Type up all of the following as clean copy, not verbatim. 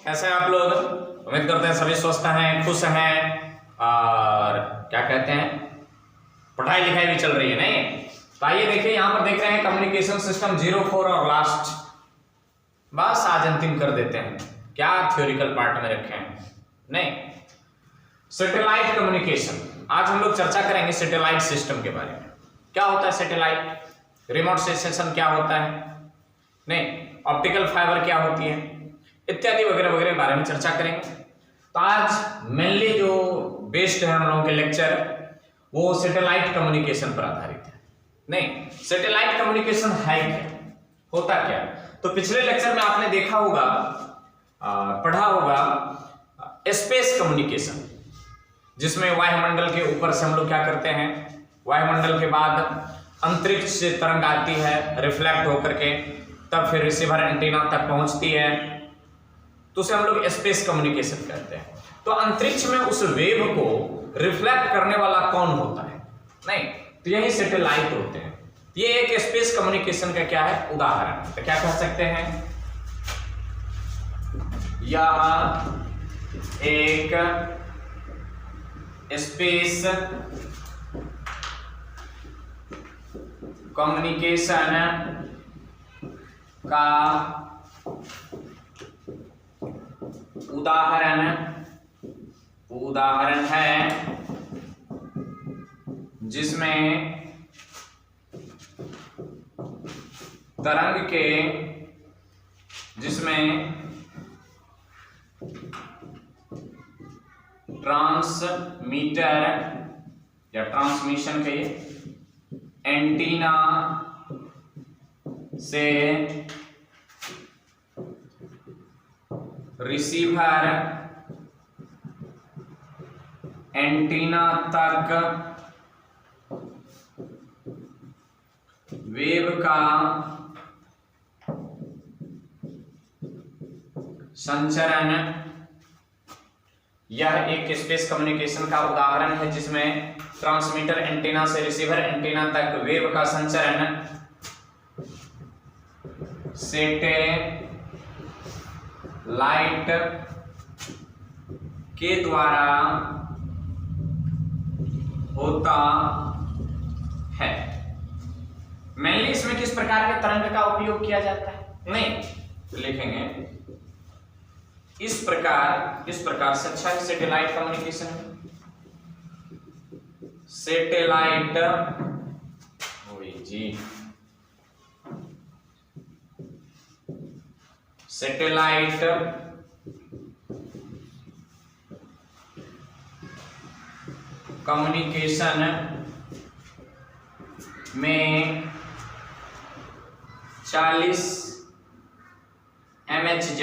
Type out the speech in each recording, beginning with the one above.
कैसे हैं आप लोग? उम्मीद करते हैं सभी स्वस्थ हैं, खुश हैं और क्या कहते हैं, पढ़ाई लिखाई भी चल रही है नहीं। तो आइए देखिए, यहाँ पर देख रहे हैं कम्युनिकेशन सिस्टम 04 और लास्ट, बस आज अंतिम कर देते हैं। क्या थ्योरिकल पार्ट में रखे हैं नहीं, सैटेलाइट कम्युनिकेशन। आज हम लोग चर्चा करेंगे सैटेलाइट सिस्टम के बारे में। क्या होता है सैटेलाइट, रिमोट स्टेशन क्या होता है नहीं, ऑप्टिकल फाइबर क्या होती है, इत्यादि वगैरह वगैरह के बारे में चर्चा करेंगे। तो आज मेनली जो बेस्ड है हम लोगों के लेक्चर वो सैटेलाइट कम्युनिकेशन पर आधारित है नहीं। सैटेलाइट कम्युनिकेशन है क्या, होता क्या? तो पिछले लेक्चर में आपने देखा होगा, पढ़ा होगा स्पेस कम्युनिकेशन, जिसमें वायुमंडल के ऊपर से हम लोग क्या करते हैं, वायुमंडल के बाद अंतरिक्ष से तरंग आती है रिफ्लेक्ट होकर के, तब फिर रिसीवर एंटीना तक पहुंचती है, तो उसे हम लोग स्पेस कम्युनिकेशन कहते हैं। तो अंतरिक्ष में उस वेव को रिफ्लेक्ट करने वाला कौन होता है नहीं, तो यही सैटेलाइट होते हैं। ये एक स्पेस कम्युनिकेशन का क्या है, उदाहरण। तो क्या कह सकते हैं, यह एक स्पेस कम्युनिकेशन का उदाहरण है, जिसमें तरंग के ट्रांसमीटर या ट्रांसमिशन कहिए, एंटीना से रिसीवर एंटीना तक वेव का संचरण, यह एक स्पेस कम्युनिकेशन का उदाहरण है, जिसमें ट्रांसमीटर एंटीना से रिसीवर एंटीना तक वेव का संचरण सैटेलाइट के द्वारा होता है। मेनली इसमें किस प्रकार के तरंग का उपयोग किया जाता है नहीं, तो लिखेंगे इस प्रकार से। अच्छा, सैटेलाइट कम्युनिकेशन, सैटेलाइट जी सैटेलाइट कम्युनिकेशन में 40 MHz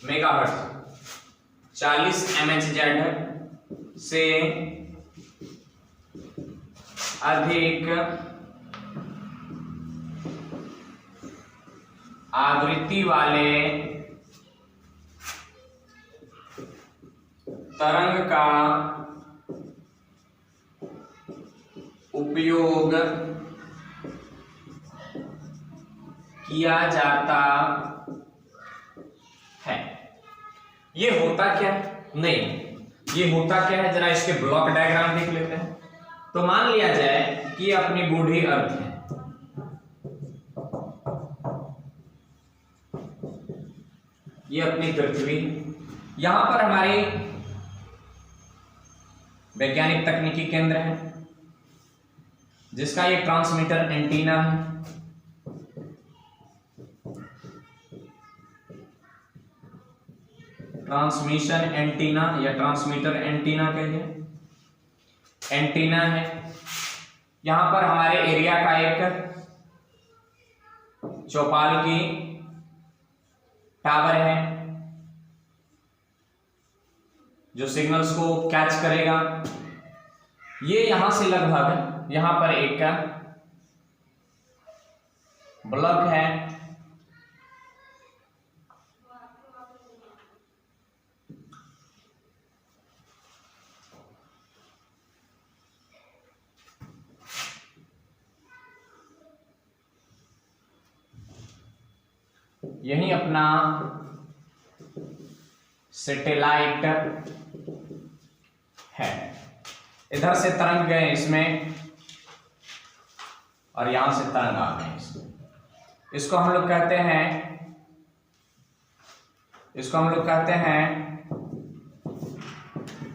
मेगाहर्ट्ज, 40 MHz से अधिक आवृत्ति वाले तरंग का उपयोग किया जाता है। ये होता क्या नहीं, ये होता क्या है, जरा इसके ब्लॉक डायग्राम देख लेते हैं। तो मान लिया जाए कि अपनी बूढ़ी अर्थ है, ये अपनी पृथ्वी, यहां पर हमारे वैज्ञानिक तकनीकी केंद्र है, जिसका ये ट्रांसमीटर एंटीना है। ट्रांसमिशन एंटीना या ट्रांसमीटर एंटीना कहिए, एंटीना है। यहां पर हमारे एरिया का एक चौपाल की टावर है, जो सिग्नल्स को कैच करेगा। ये यहां से लगभग यहां पर एक का ब्लॉक है, यही अपना सैटेलाइट है। इधर से तरंग गए इसमें और यहां से तरंग आ गए इसमें। इसको हम लोग कहते हैं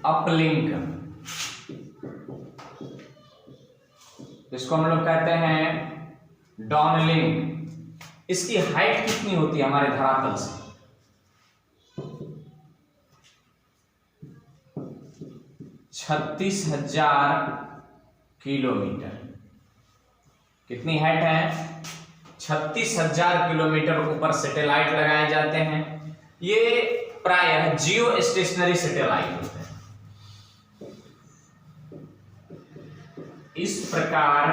अपलिंक। इसको हम लोग कहते हैं डाउनलिंक। इसकी हाइट कितनी होती है हमारे धरातल से? 36,000 किलोमीटर। कितनी हाइट है? 36,000 किलोमीटर ऊपर सैटेलाइट लगाए जाते हैं। ये प्रायः जियो स्टेशनरी सैटेलाइट होते हैं। इस प्रकार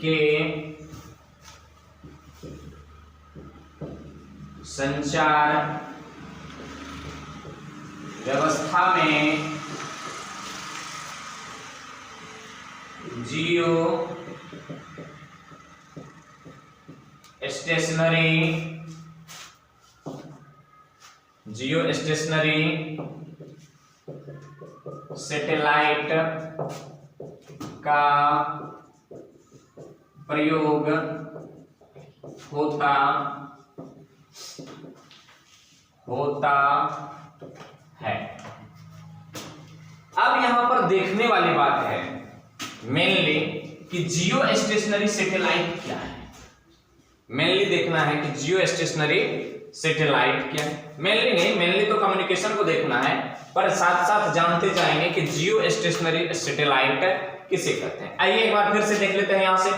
के संचार व्यवस्था में जियो स्टेशनरी सैटेलाइट का प्रयोग होता है। अब यहां पर देखने वाली बात है मेनली कि जियो स्टेशनरी सैटेलाइट क्या है। मेनली देखना है कि जियो स्टेशनरी सैटेलाइट क्या है। मेनली तो कम्युनिकेशन को देखना है, पर साथ साथ जानते जाएंगे कि जियो स्टेशनरी सैटेलाइट किसे कहते हैं। आइए एक बार फिर से देख लेते हैं। यहां से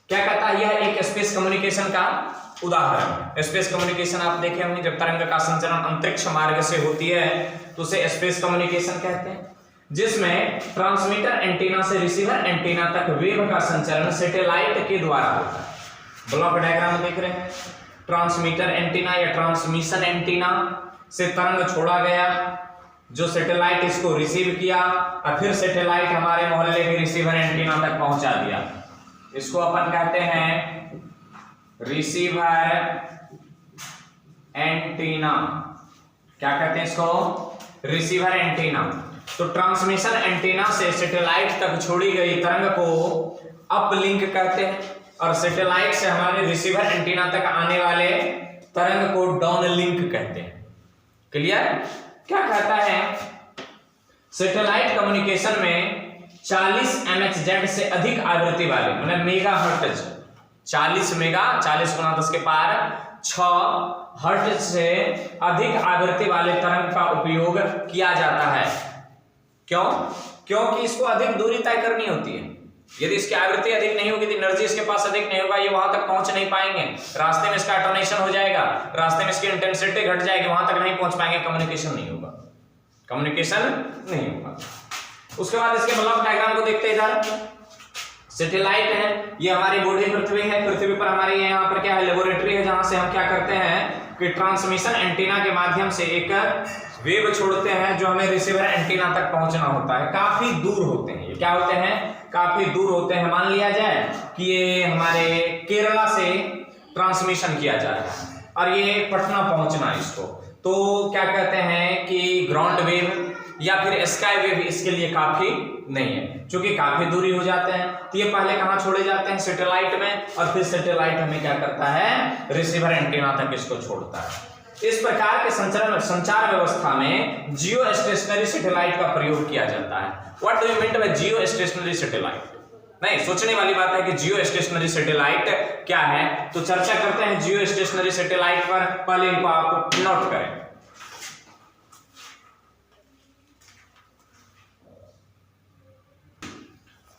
क्या कहता है? यह एक स्पेस कम्युनिकेशन का उदाहरण। स्पेस कम्युनिकेशन आप देखे होंगे, जब तरंग का संचरण अंतरिक्ष मार्ग से होती है तो उसे स्पेस कम्युनिकेशन कहते हैं, जिसमें ट्रांसमीटर एंटीना से रिसीवर एंटीना तक वेव का संचरण सैटेलाइट के द्वारा होता है। ब्लॉक डायग्राम देख रहे हैं। ट्रांसमीटर एंटीना या ट्रांसमिशन एंटीना से तरंग छोड़ा गया, जो सैटेलाइट इसको रिसीव किया और फिर सैटेलाइट हमारे मोहल्ले के रिसीवर एंटीना तक पहुंचा दिया। इसको अपन कहते हैं रिसीवर एंटीना। क्या कहते हैं इसको? Receiver antenna. तो ट्रांसमिशन एंटीना से सैटेलाइट तक छोड़ी गई तरंग को अपलिंक कहते हैं, और सैटेलाइट से हमारे रिसीवर एंटीना तक आने वाले तरंग को डाउनलिंक कहते हैं। क्लियर? क्या कहता है? सैटेलाइट कम्युनिकेशन में 40 MHz से अधिक आवृत्ति वाले, मतलब मेगाहर्ट्ज, 40 गुना 10 के पावर 6 हर्ट्ज से अधिक आवृत्ति वाले तरंग का उपयोग किया जाता है। क्यों? क्योंकि इसको अधिक दूरी तय करनी होती है। यदि इसकी आवृत्ति अधिक नहीं होगी तो एनर्जी इसके पास अधिक नहीं होगा, ये वहां तक पहुंच नहीं पाएंगे। रास्ते में इसका अटोनेशन हो जाएगा, रास्ते में इसकी इंटेंसिटी घट जाएगी, वहां तक नहीं पहुंच पाएंगे, कम्युनिकेशन नहीं होगा। उसके बाद इसके ब्लॉक डायग्राम को देखते हैं। इधर सैटेलाइट है, ये हमारी बॉडी पृथ्वी है। पृथ्वी पर हमारे यहाँ पर क्या है? लेबोरेटरी है, जहां से हम क्या करते हैं कि ट्रांसमिशन एंटीना के माध्यम से एक वेव छोड़ते हैं जो हमें रिसीवर एंटीना तक पहुंचना होता है। काफी दूर होते हैं ये। क्या होते हैं? काफी दूर होते हैं। मान लिया जाए कि ये हमारे केरला से ट्रांसमिशन किया जा रहा है और ये पटना पहुंचना है इसको, तो क्या कहते हैं कि ग्राउंड वेव या फिर स्काई वेव इसके लिए काफी नहीं है। क्योंकि काफी दूरी हो जाते हैं तो ये पहले कहां छोड़े जाते हैं? सैटेलाइट में, और फिर सैटेलाइट हमें क्या करता है? रिसीवर एंटीना तक इसको छोड़ता है। इस प्रकार के संचार व्यवस्था में जियो स्टेशनरी सैटेलाइट का प्रयोग किया जाता है। What do you mean by Jio stationery satellite? नहीं, सोचने वाली बात है कि जियो स्टेशनरी सैटेलाइट क्या है, तो चर्चा करते हैं जियो स्टेशनरी सैटेलाइट पर। पहले इनको आप नोट करें।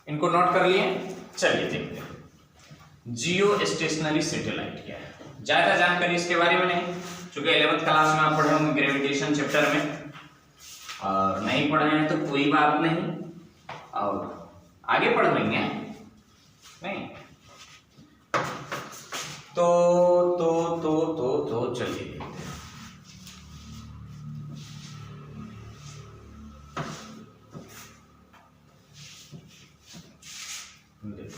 इनको नोट कर लिए? चलिए देखते हैं जियो स्टेशनरी सैटेलाइट क्या है। ज्यादा जानकारी इसके बारे में नहीं, क्योंकि 11th क्लास में आप पढ़े होंगे ग्रेविटेशन चैप्टर में, और नहीं पढ़े हैं तो कोई बात नहीं, और आगे पढ़ लेंगे। नहीं तो चलिए देखते हैं।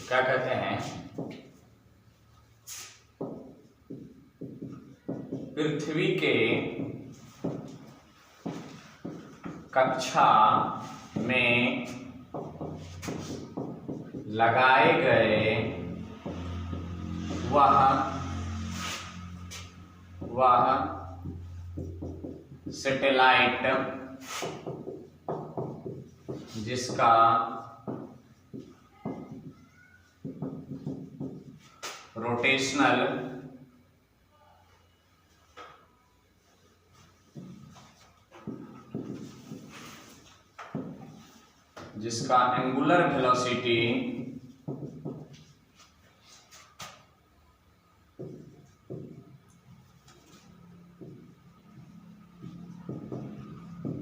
क्या कहते हैं पृथ्वी के कक्षा में लगाए गए वह सैटेलाइट जिसका रोटेशनल एंगुलर वेलोसिटी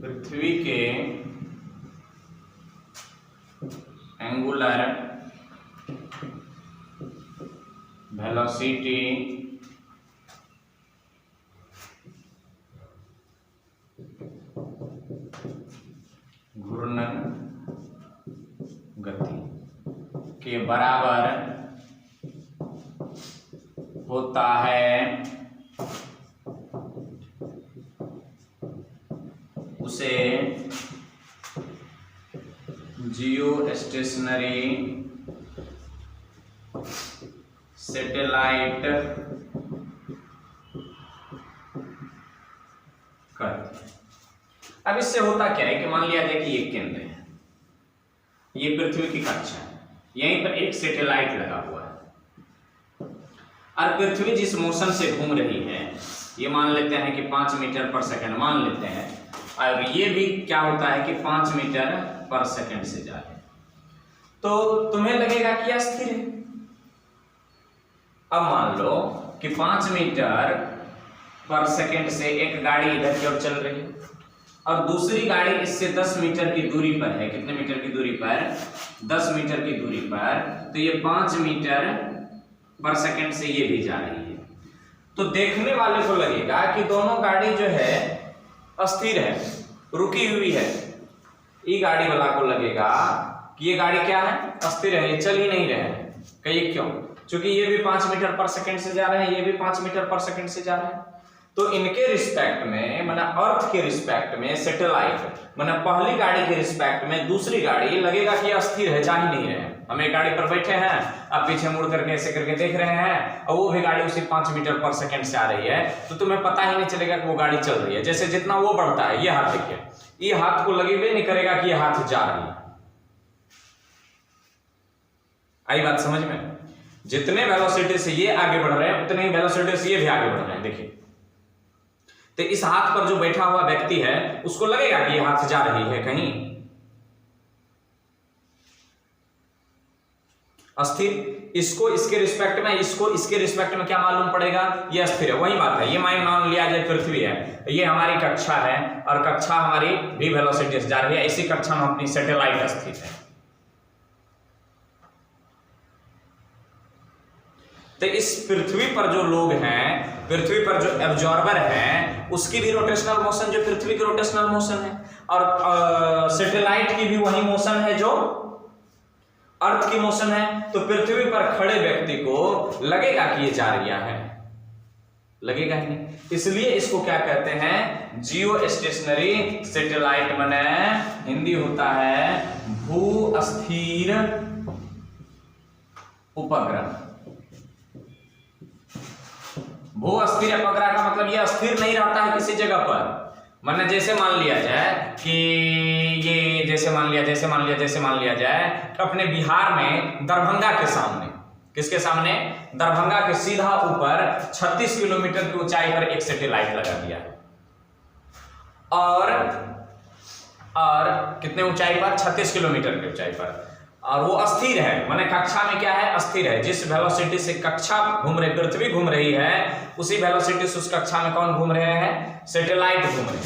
पृथ्वी के एंगुलर वेलोसिटी घूर्णन गति के बराबर होता है, उसे जियोस्टेशनरी सैटेलाइट करते हैं। अब इससे होता क्या है कि मान लिया जाए कि एक केंद्र है, ये पृथ्वी की कक्षा है, यहीं पर एक सैटेलाइट लगा हुआ है और पृथ्वी जिस मोशन से घूम रही है, ये मान लेते हैं कि 5 मीटर पर सेकंड मान लेते हैं, और ये भी क्या होता है कि 5 मीटर पर सेकंड से जा रहे हैं, तो तुम्हें लगेगा कि स्थिर है। अब मान लो कि 5 मीटर पर सेकंड से एक गाड़ी इधर की ओर चल रही है और दूसरी गाड़ी इससे 10 मीटर की दूरी पर है। कितने मीटर की दूरी पर? 10 मीटर की दूरी पर। तो ये 5 मीटर पर सेकंड से ये भी जा रही है। तो देखने वाले को लगेगा कि दोनों गाड़ी जो है अस्थिर है, रुकी हुई है। ये गाड़ी वाला को लगेगा कि ये गाड़ी क्या है? अस्थिर है, ये चल ही नहीं रहे हैं। कहिए क्यों? क्योंकि ये भी 5 मीटर पर सेकंड से जा रहे हैं, ये भी 5 मीटर पर सेकंड से जा रहे हैं। तो इनके रिस्पेक्ट में, माने अर्थ के रिस्पेक्ट में सैटेलाइट, माने पहली गाड़ी के रिस्पेक्ट में दूसरी गाड़ी लगेगा कि अस्थिर है, जा ही नहीं रहे हैं। हम एक गाड़ी पर बैठे हैं, अब पीछे मुड़ करके ऐसे करके देख रहे हैं और वो भी गाड़ी उसी 5 मीटर पर सेकंड से आ रही है, तो तुम्हें पता ही नहीं चलेगा कि वो गाड़ी चल रही है। जैसे जितना वो बढ़ता है, ये हाथ देखिए, ये हाथ को लगेगा नहीं करेगा कि ये हाथ जा रही है। आई बात समझ में? जितने वेलोसिटी से ये आगे बढ़ रहे हैं उतने ही वेलोसिटी से ये भी आगे बढ़ रहे हैं। देखिए, तो इस हाथ पर जो बैठा हुआ व्यक्ति है उसको लगेगा कि ये हाथ जा रही है कहीं अस्थिर। इसको इसके रिस्पेक्ट में, इसको इसके रिस्पेक्ट में क्या मालूम पड़ेगा? ये अस्थिर है। वही बात है, ये मान लिया जाए पृथ्वी है, ये हमारी कक्षा है और कक्षा हमारी भी वेलोसिटी से जा रही है। इसी कक्षा में अपनी सैटेलाइट स्थित है। तो इस पृथ्वी पर जो लोग हैं, पृथ्वी पर जो एब्जॉर्बर हैं, उसकी भी रोटेशनल मोशन जो पृथ्वी की रोटेशनल मोशन है, और सैटेलाइट की भी वही मोशन है जो अर्थ की मोशन है। तो पृथ्वी पर खड़े व्यक्ति को लगेगा कि ये जा रही है, लगेगा ही नहीं। इसलिए इसको क्या कहते हैं? जियो स्टेशनरी सैटेलाइट, माने हिंदी होता है भू अस्थिर उपग्रह। भू अस्थिर उपग्रह का मतलब ये अस्थिर नहीं रहता है किसी जगह पर। माने जैसे मान लिया जाए कि ये जैसे मान लिया जाए अपने बिहार में दरभंगा के सामने, किसके सामने? दरभंगा के सीधा ऊपर 36 किलोमीटर की ऊंचाई पर एक सैटेलाइट लगा दिया है। और कितने ऊंचाई पर? 36 किलोमीटर की ऊंचाई पर। और वो अस्थिर है, माने कक्षा में क्या है? अस्थिर है। जिस वेलोसिटी से कक्षा घूम रही, पृथ्वी घूम रही है, उसी वेलोसिटी से उस कक्षा में कौन घूम रहे हैं? सैटेलाइट घूम रहे हैं।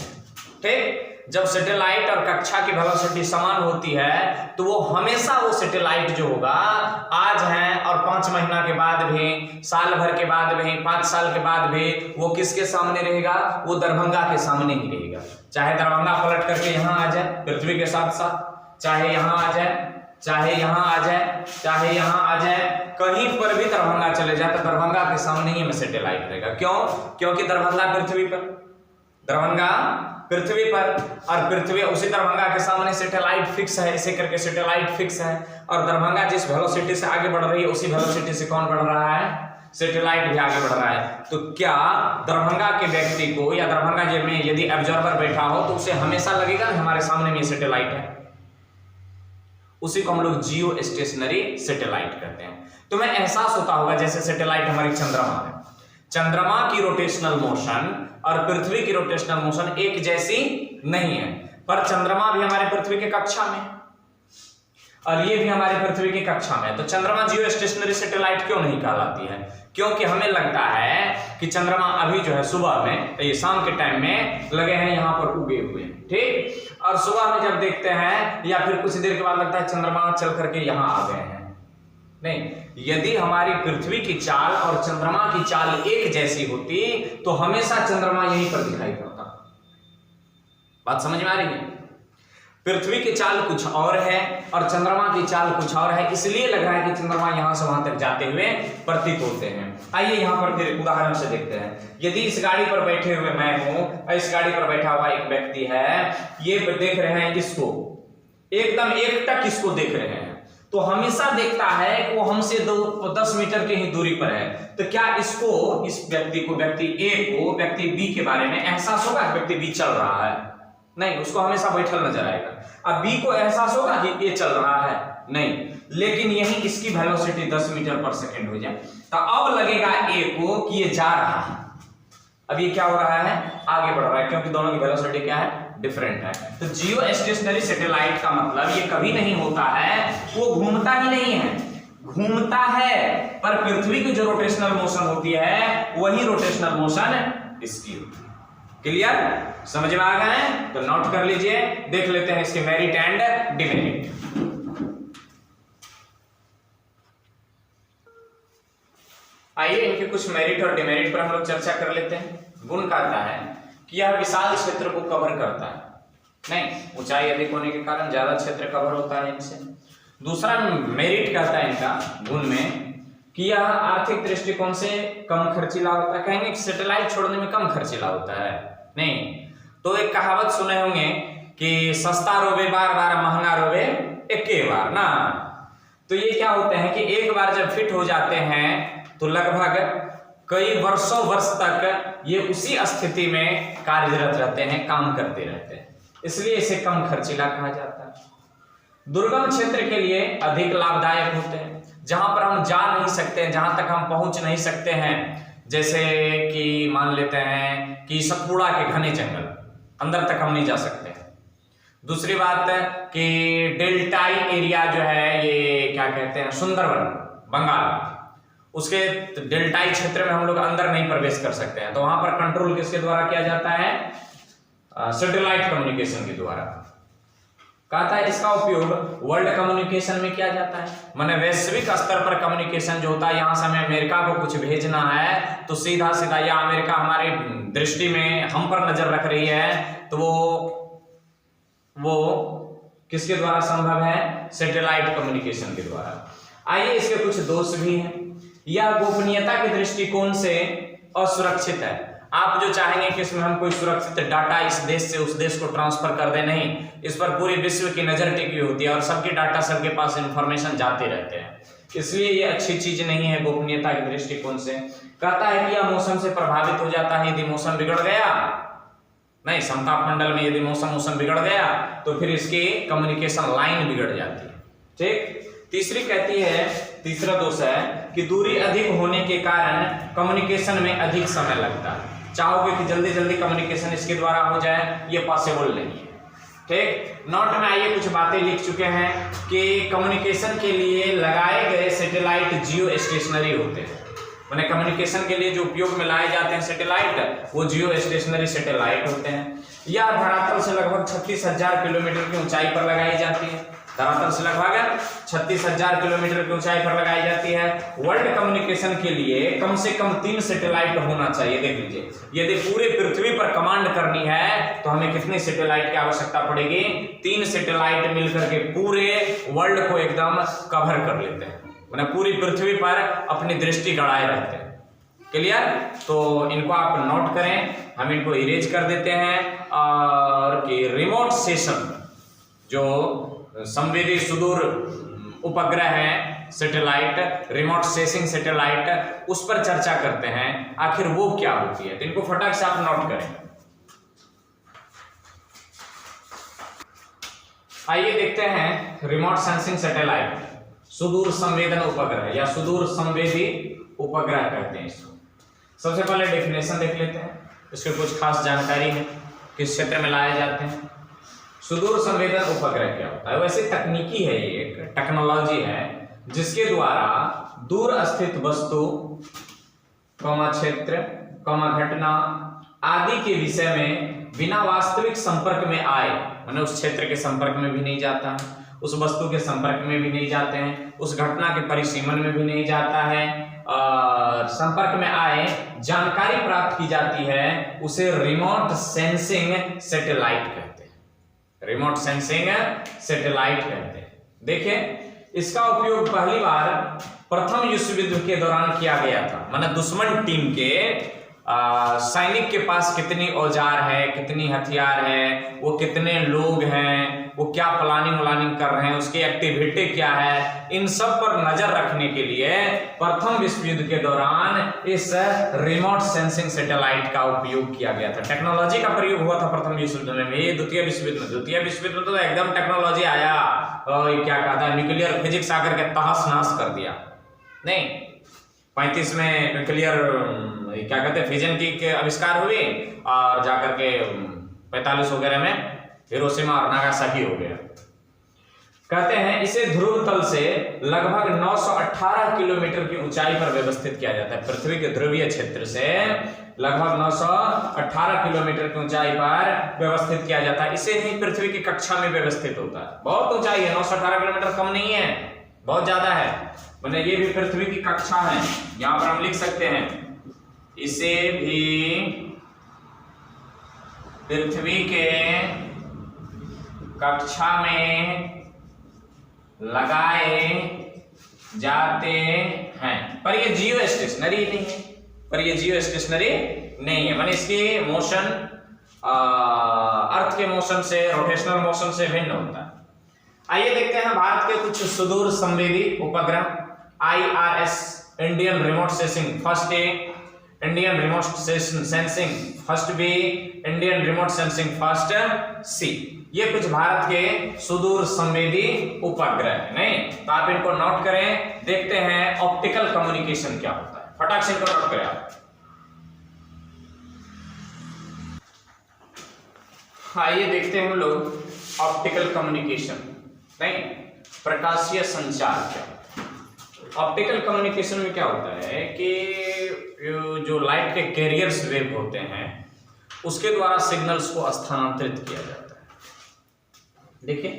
ठीक? जब सैटेलाइट और कक्षा की वेलोसिटी समान होती है तो वो हमेशा, वो सैटेलाइट जो होगा आज है और 5 महीना के बाद भी, साल भर के बाद भी, 5 साल के बाद भी वो किसके सामने रहेगा? वो दरभंगा के सामने ही रहेगा। चाहे दरभंगा पलट करके यहाँ आ जाए पृथ्वी के साथ साथ, चाहे यहाँ आ जाए चाहे यहाँ आ जाए, चाहे यहाँ आ जाए, कहीं पर भी दरभंगा चले जाए तो दरभंगा के सामने ही हमें सैटेलाइट रहेगा। क्यों? क्योंकि दरभंगा पृथ्वी पर, दरभंगा पृथ्वी पर, और पृथ्वी उसी दरभंगा के सामने सैटेलाइट फिक्स है, इसे करके सैटेलाइट फिक्स है। और दरभंगा जिस वेलोसिटी से आगे बढ़ रही है उसी वेलोसिटी से कौन बढ़ रहा है? सैटेलाइट भी आगे बढ़ रहा है। तो क्या दरभंगा के व्यक्ति को या दरभंगा में यदि ऑब्जर्वर बैठा हो तो उसे हमेशा लगेगा कि हमारे सामने में सैटेलाइट है। उसी को हम लोग जियो स्टेशनरी सैटेलाइट कहते हैं। तुम्हें एहसास होता होगा जैसे सैटेलाइट हमारी चंद्रमा है, चंद्रमा की रोटेशनल मोशन और पृथ्वी की रोटेशनल मोशन एक जैसी नहीं है, पर चंद्रमा भी हमारे पृथ्वी के कक्षा में और ये भी हमारी पृथ्वी की कक्षा में। तो चंद्रमा जियो स्टेशनरी सैटेलाइट क्यों नहीं कहलाती है? क्योंकि हमें लगता है कि चंद्रमा अभी जो है सुबह में, ये शाम के टाइम में लगे हैं यहाँ पर उगे हुए, ठीक, और सुबह में जब देखते हैं या फिर कुछ देर के बाद लगता है चंद्रमा चल करके यहाँ आ गए हैं। नहीं, यदि हमारी पृथ्वी की चाल और चंद्रमा की चाल एक जैसी होती तो हमेशा चंद्रमा यहीं पर दिखाई पड़ता। बात समझ में आ रही है? पृथ्वी की चाल कुछ और है और चंद्रमा की चाल कुछ और है, इसलिए लग रहा है कि चंद्रमा यहां से वहां तक जाते हुए प्रतीत होते हैं। आइए यहां पर फिर उदाहरण से देखते हैं। यदि इस गाड़ी पर बैठे हुए मैं हूं और इस गाड़ी पर बैठा हुआ एक व्यक्ति है, ये देख रहे हैं इसको, एकदम एकटक इसको देख रहे हैं, तो हमेशा देखता है कि वो हमसे 10 मीटर की ही दूरी पर है। तो क्या इसको, इस व्यक्ति को, व्यक्ति ए को व्यक्ति बी के बारे में एहसास होगा व्यक्ति बी चल रहा है? नहीं, उसको हमेशा बैठल नजर आएगा। अब बी को एहसास होगा कि ए चल रहा है? नहीं, लेकिन यही इसकी वेलोसिटी 10 मीटर पर सेकंड हो जाए तो अब लगेगा ए को कि ये जा रहा है। अब ये क्या हो रहा है? आगे बढ़ रहा है, क्योंकि दोनों की वेलोसिटी क्या है? डिफरेंट है। तो जियो स्टेशनरी सैटेलाइट का मतलब ये कभी नहीं होता है वो घूमता ही नहीं है, घूमता है, पर पृथ्वी की जो रोटेशनल मोशन होती है वही रोटेशनल मोशन इसकी होती है। क्लियर? समझ में आ गए? तो नोट कर लीजिए, देख लेते हैं इसके मेरिट एंड डिमेरिट। आइए इनके कुछ मेरिट और डिमेरिट पर हम लोग चर्चा कर लेते हैं। गुण कहता है कि यह विशाल क्षेत्र को कवर करता है, नहीं, ऊंचाई अधिक होने के कारण ज्यादा क्षेत्र कवर होता है इनसे। दूसरा मेरिट कहता है इनका गुण में कि यह आर्थिक दृष्टिकोण से कम खर्चीला होता है। कहेंगे कि सैटेलाइट छोड़ने में कम खर्चीला होता है? नहीं, तो एक कहावत सुने होंगे कि सस्ता रोवे बार बार, महंगा रोवे एके बार ना। तो ये क्या होते हैं कि एक बार जब फिट हो जाते हैं तो लगभग कई वर्षों वर्ष तक ये उसी स्थिति में कार्यरत रहते हैं, काम करते रहते हैं, इसलिए इसे कम खर्चीला कहा जाता है। दुर्गम क्षेत्र के लिए अधिक लाभदायक होते हैं, जहां पर हम जा नहीं सकते, जहां तक हम पहुंच नहीं सकते हैं, जैसे कि मान लेते हैं कि सतपुड़ा के घने जंगल, अंदर तक हम नहीं जा सकते। दूसरी बात कि डेल्टाई एरिया जो है, ये क्या कहते हैं, सुंदरवन बंगाल, उसके डेल्टाई क्षेत्र में हम लोग अंदर नहीं प्रवेश कर सकते हैं। तो वहां पर कंट्रोल किसके द्वारा किया जाता है? सैटेलाइट कम्युनिकेशन के द्वारा। कहता है इसका उपयोग वर्ल्ड कम्युनिकेशन में किया जाता है, माने वैश्विक स्तर पर कम्युनिकेशन जो होता है, यहां से हमें अमेरिका को कुछ भेजना है तो सीधा सीधा, या अमेरिका हमारी दृष्टि में हम पर नजर रख रही है, तो वो किसके द्वारा संभव है? सैटेलाइट कम्युनिकेशन के द्वारा। आइए इसके कुछ दोष भी हैं। यह गोपनीयता के दृष्टिकोण से असुरक्षित है। आप जो चाहेंगे कि इसमें हम कोई सुरक्षित डाटा इस देश से उस देश को ट्रांसफर कर दे, नहीं, इस पर पूरी विश्व की नजर टिकी होती है और सबके डाटा सबके पास इंफॉर्मेशन जाते रहते हैं, इसलिए ये अच्छी चीज नहीं है गोपनीयता के दृष्टिकोण से। कहता है कि यह मौसम से प्रभावित हो जाता है, यदि मौसम बिगड़ गया, नहीं, समताप मंडल में यदि मौसम बिगड़ गया तो फिर इसकी कम्युनिकेशन लाइन बिगड़ जाती है। ठीक। तीसरी कहती है, तीसरा दोष है कि दूरी अधिक होने के कारण कम्युनिकेशन में अधिक समय लगता है। चाहोगे कि जल्दी जल्दी कम्युनिकेशन इसके द्वारा हो जाए, ये पॉसिबल नहीं है। ठीक। नोट में आइए कुछ बातें लिख चुके हैं कि कम्युनिकेशन के लिए लगाए गए सैटेलाइट जियो स्टेशनरी होते हैं, माने कम्युनिकेशन के लिए जो उपयोग में लाए जाते हैं सैटेलाइट, वो जियो स्टेशनरी सैटेलाइट होते हैं। यह धरातल से लगभग 36,000 किलोमीटर की ऊंचाई पर लगाई जाती है। धरातल से लगभग 36,000 किलोमीटर की ऊंचाई पर लगाई जाती है। वर्ल्ड कम्युनिकेशन के लिए कम से कम 3 सैटेलाइट होना चाहिए। देख लीजिए, यदि पूरे पृथ्वी पर कमांड करनी है तो हमें कितनी सैटेलाइट की आवश्यकता पड़ेगी? 3 सैटेलाइट मिलकर के पूरे वर्ल्ड को एकदम कवर कर लेते हैं, मतलब पूरी पृथ्वी पर अपनी दृष्टि गड़ाए रहते हैं। क्लियर? तो इनको आप नोट करें, हम इनको इरेज कर देते हैं। और कि रिमोट सेशन, जो संवेदी सुदूर उपग्रह है सैटेलाइट, रिमोट सेंसिंग सैटेलाइट, उस पर चर्चा करते हैं, आखिर वो क्या होती है। तो इनको फटाक से आप नोट करें। आइए देखते हैं रिमोट सेंसिंग सैटेलाइट, सुदूर संवेदन उपग्रह या सुदूर संवेदी उपग्रह कहते हैं इसको। सबसे पहले डेफिनेशन देख लेते हैं, इसके कुछ खास जानकारी है, किस क्षेत्र में लाए जाते हैं। सुदूर संवेदन उपग्रह क्या होता है? वैसे तकनीकी है, ये एक टेक्नोलॉजी है जिसके द्वारा दूर स्थित वस्तु, क्षेत्र, घटना आदि के विषय में बिना वास्तविक संपर्क में आए, माने उस क्षेत्र के संपर्क में भी नहीं जाता है, उस वस्तु के संपर्क में भी नहीं जाते हैं, उस घटना के परिसीमन में भी नहीं जाता है, और संपर्क में आए जानकारी प्राप्त की जाती है, उसे रिमोट सेंसिंग सैटेलाइट कहते हैं। रिमोट सेंसिंग सैटेलाइट कहते हैं। देखिए, इसका उपयोग पहली बार प्रथम विश्व युद्ध के दौरान किया गया था। माने दुश्मन टीम के सैनिक के पास कितनी औजार है, कितनी हथियार है, वो कितने लोग हैं, वो क्या प्लानिंग कर रहे हैं, उसकी एक्टिविटी क्या है, इन सब पर नजर रखने के लिए प्रथम विश्व युद्ध के दौरान इस रिमोट सेंसिंग सैटेलाइट का उपयोग किया गया था। टेक्नोलॉजी का प्रयोग हुआ था प्रथम विश्व युद्ध में। ये द्वितीय विश्व युद्ध में तो एकदम टेक्नोलॉजी आया, क्या कहता है, न्यूक्लियर फिजिक्स आकर के तहस नहस कर दिया। नहीं, 35 में न्यूक्लियर क्या कहते हैं, फिजन की आविष्कार हुई, और जाकर के 45 वगैरह में हिरोशिमा और नागासाकी हो गया। कहते हैं इसे ध्रुव तल से लगभग 918 किलोमीटर की ऊंचाई पर व्यवस्थित किया जाता है। पृथ्वी के ध्रुवीय क्षेत्र से लगभग 918 किलोमीटर की ऊंचाई पर व्यवस्थित किया जाता है। इसे ही पृथ्वी की कक्षा में व्यवस्थित होता है। बहुत ऊंचाई है, 918 किलोमीटर कम नहीं है, बहुत ज्यादा है। मैंने ये भी पृथ्वी की कक्षा है, यहां पर हम लिख सकते हैं इसे भी पृथ्वी के कक्षा में लगाए जाते हैं। पर ये जियो स्टेशनरी नहीं है, माने इसकी मोशन अर्थ के मोशन से, रोटेशनल मोशन से भिन्न होता है। आइए देखते हैं भारत के कुछ सुदूर संवेदी उपग्रह। IRS Indian remote sensing first A, Indian remote sensing first B, Indian remote sensing first C. ये कुछ भारत के सुदूर संवेदी उपग्रह है। नहीं तो आप इनको नोट करें। देखते हैं ऑप्टिकल कम्युनिकेशन क्या होता है, फटाक से इनको नोट करें आप। आइए देखते हैं हम लोग ऑप्टिकल कम्युनिकेशन, नहीं प्रकाशीय संचार क्या। ऑप्टिकल कम्युनिकेशन में क्या होता है कि जो लाइट के कैरियर्स वेव होते हैं उसके द्वारा सिग्नल्स को स्थानांतरित किया जाता है। देखिए,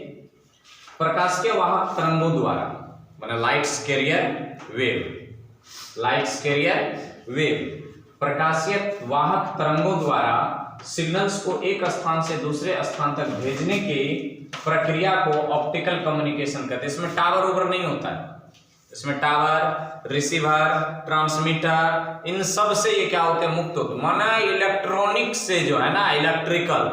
प्रकाशीय वाहक तरंगों द्वारा, माने लाइट्स कैरियर वेव, प्रकाशीय वाहक तरंगों द्वारा सिग्नल्स को एक स्थान से दूसरे स्थान तक भेजने की प्रक्रिया को ऑप्टिकल कम्युनिकेशन कहते हैं। इसमें टावर ओवर नहीं होता है, इसमें टावर, रिसीवर, ट्रांसमीटर, इन सब से ये क्या होते हैं, मुक्त होते हैं। माना इलेक्ट्रॉनिक से जो है ना, इलेक्ट्रिकल,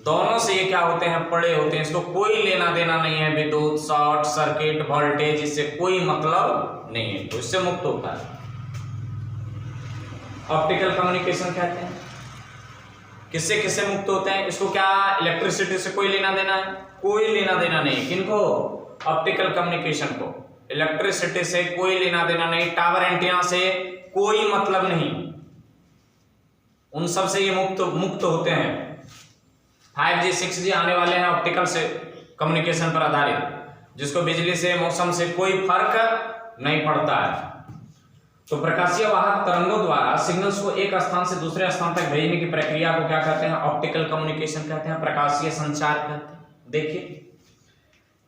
दोनों से ये क्या होते हैं, पड़े होते हैं। इसको कोई लेना देना नहीं है, विद्युत, शॉर्ट सर्किट, वोल्टेज, इससे कोई मतलब नहीं है, तो इससे मुक्त होता है। ऑप्टिकल कम्युनिकेशन कहते हैं। किससे किससे मुक्त होते हैं? इसको क्या इलेक्ट्रिसिटी से कोई लेना देना है? कोई लेना देना नहीं। किनको? ऑप्टिकल कम्युनिकेशन को इलेक्ट्रिसिटी से कोई लेना देना नहीं, टावर एंटीना से कोई मतलब नहीं, उन सब से ये मुक्त होते हैं। 5G 6G आने वाले हैं ऑप्टिकल से कम्युनिकेशन पर आधारित, जिसको बिजली से, मौसम से कोई फर्क नहीं पड़ता है। तो प्रकाशीय वाहक तरंगों द्वारा सिग्नल्स को एक स्थान से दूसरे स्थान तक भेजने की प्रक्रिया को क्या कहते हैं? ऑप्टिकल कम्युनिकेशन कहते हैं, प्रकाशीय संचार कहते हैं। देखिए,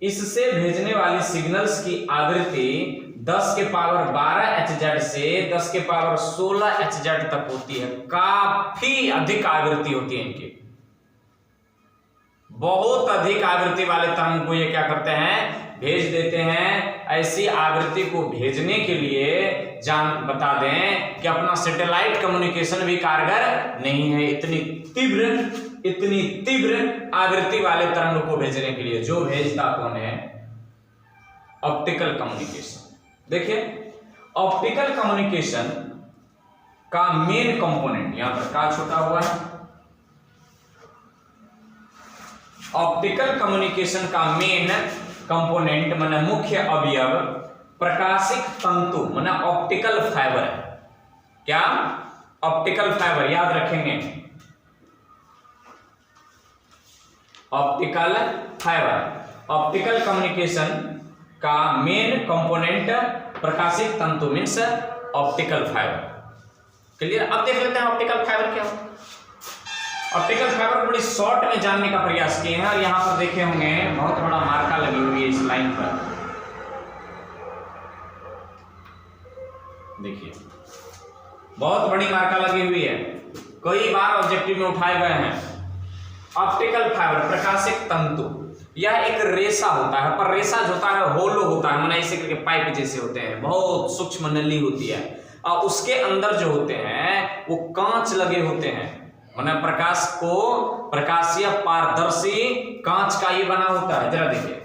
इससे भेजने वाली सिग्नल्स की आवृत्ति 10 के पावर 12 Hz से 10 के पावर 16 Hz तक होती है। काफी अधिक आवृत्ति होती है इनकी, बहुत अधिक आवृत्ति वाले तरंग को ये क्या करते हैं, भेज देते हैं। ऐसी आवृत्ति को भेजने के लिए बता दें कि अपना सैटेलाइट कम्युनिकेशन भी कारगर नहीं है, इतनी तीव्र आवृत्ति वाले तरंग को भेजने के लिए। जो भेजता कौन है, ऑप्टिकल कम्युनिकेशन। देखिए ऑप्टिकल कम्युनिकेशन का मेन कंपोनेंट यहां पर का छुटा हुआ है। ऑप्टिकल कम्युनिकेशन का मेन कंपोनेंट माने मुख्य अवयव प्रकाशिक तंतु माने ऑप्टिकल फाइबर है। क्या? ऑप्टिकल फाइबर, याद रखेंगे ऑप्टिकल फाइबर। ऑप्टिकल कम्युनिकेशन का मेन कंपोनेंट प्रकाशिक तंतु मीन्स ऑप्टिकल फाइबर। क्लियर? अब देख लेते हैं ऑप्टिकल फाइबर क्या होता है। ऑप्टिकल फाइबर को बड़ी शॉर्ट में जानने का प्रयास किए हैं और यहां पर देखे होंगे बहुत बड़ा मार्का लगी हुई है इस लाइन पर। देखिए बहुत बड़ी मार्का लगी हुई है, कई बार ऑब्जेक्टिव में उठाए गए हैं। ऑप्टिकल फाइबर प्रकाशिक तंतु, यह एक रेशा होता है, पर रेशा जो होता है होलो होता है, माने इसी करके पाइप जैसे होते हैं, बहुत सूक्ष्म नली होती है और उसके अंदर जो होते हैं वो कांच लगे होते हैं, माने प्रकाश को प्रकाशीय पारदर्शी कांच का ये बना होता है। जरा देखिए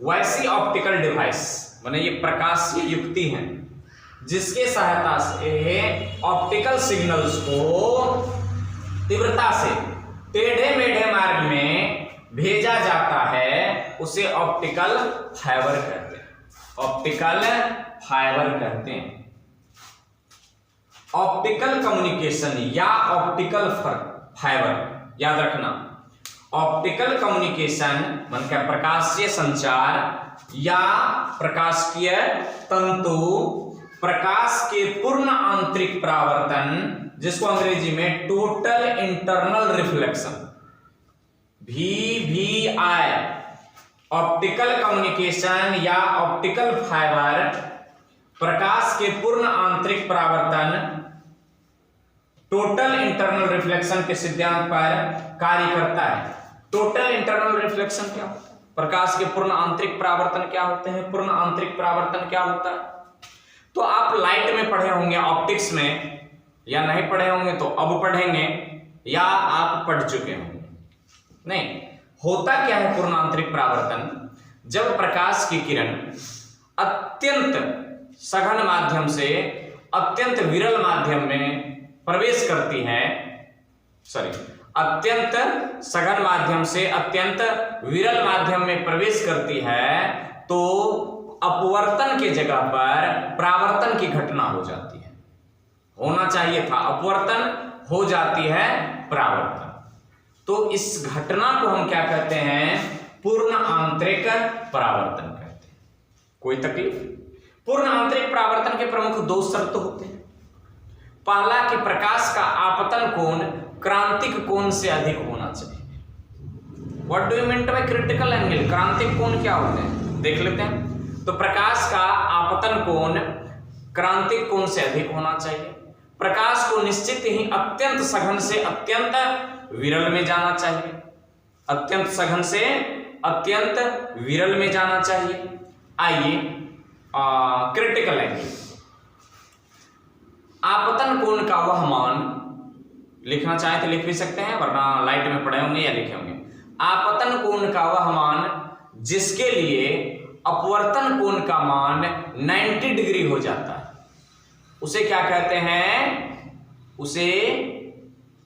वैसी ऑप्टिकल डिवाइस माने ये प्रकाशीय युक्ति है जिसके सहायता से ऑप्टिकल सिग्नल्स को तीव्रता से टेढ़े मेढ़े मार्ग में भेजा जाता है, उसे ऑप्टिकल फाइबर कहते हैं। ऑप्टिकल फाइबर कहते हैं। ऑप्टिकल कम्युनिकेशन या ऑप्टिकल फाइबर, याद रखना ऑप्टिकल कम्युनिकेशन मन का प्रकाशीय संचार या प्रकाशीय तंतु प्रकाश के पूर्ण आंतरिक परावर्तन, जिसको अंग्रेजी में total internal reflection VVI, optical communication या ऑप्टिकल फाइबर प्रकाश के पूर्ण आंतरिक परावर्तन टोटल इंटरनल रिफ्लेक्शन के सिद्धांत पर कार्य करता है। टोटल इंटरनल रिफ्लेक्शन क्या होता है? प्रकाश के पूर्ण आंतरिक परावर्तन क्या होते हैं? पूर्ण आंतरिक परावर्तन क्या होता है? तो आप लाइट में पढ़े होंगे, ऑप्टिक्स में, या नहीं पढ़े होंगे तो अब पढ़ेंगे, या आप पढ़ चुके होंगे। नहीं, होता क्या है पूर्ण आंतरिक परावर्तन? जब प्रकाश की किरण अत्यंत सघन माध्यम से अत्यंत विरल माध्यम में प्रवेश करती है, अत्यंत सघन माध्यम से अत्यंत विरल माध्यम में प्रवेश करती है, तो अपवर्तन के जगह पर परावर्तन की घटना हो जाती है। होना चाहिए था अपवर्तन, हो जाती है परावर्तन। तो इस घटना को हम क्या कहते हैं? पूर्ण आंतरिक परावर्तन कहते हैं। कोई तकलीफ? पूर्ण आंतरिक परावर्तन के प्रमुख दो शर्त होते हैं। पहला कि प्रकाश का आपतन कोण क्रांतिक कोण से अधिक होना चाहिए। What do you mean by critical angle? क्रांतिक कोण क्या होते हैं देख लेते हैं। तो प्रकाश का आपतन कोण क्रांतिक कोण से अधिक होना चाहिए। प्रकाश को निश्चित ही अत्यंत सघन से अत्यंत विरल में जाना चाहिए। अत्यंत सघन से अत्यंत विरल में जाना चाहिए। आइए क्रिटिकल एंगल, आपतन कोण का वह मान, लिखना चाहे तो लिख भी सकते हैं, वरना लाइट में पढ़े होंगे या लिखे होंगे। आपतन कोण का वह मान जिसके लिए अपवर्तन कोण का मान 90 डिग्री हो जाता है, उसे क्या कहते हैं? उसे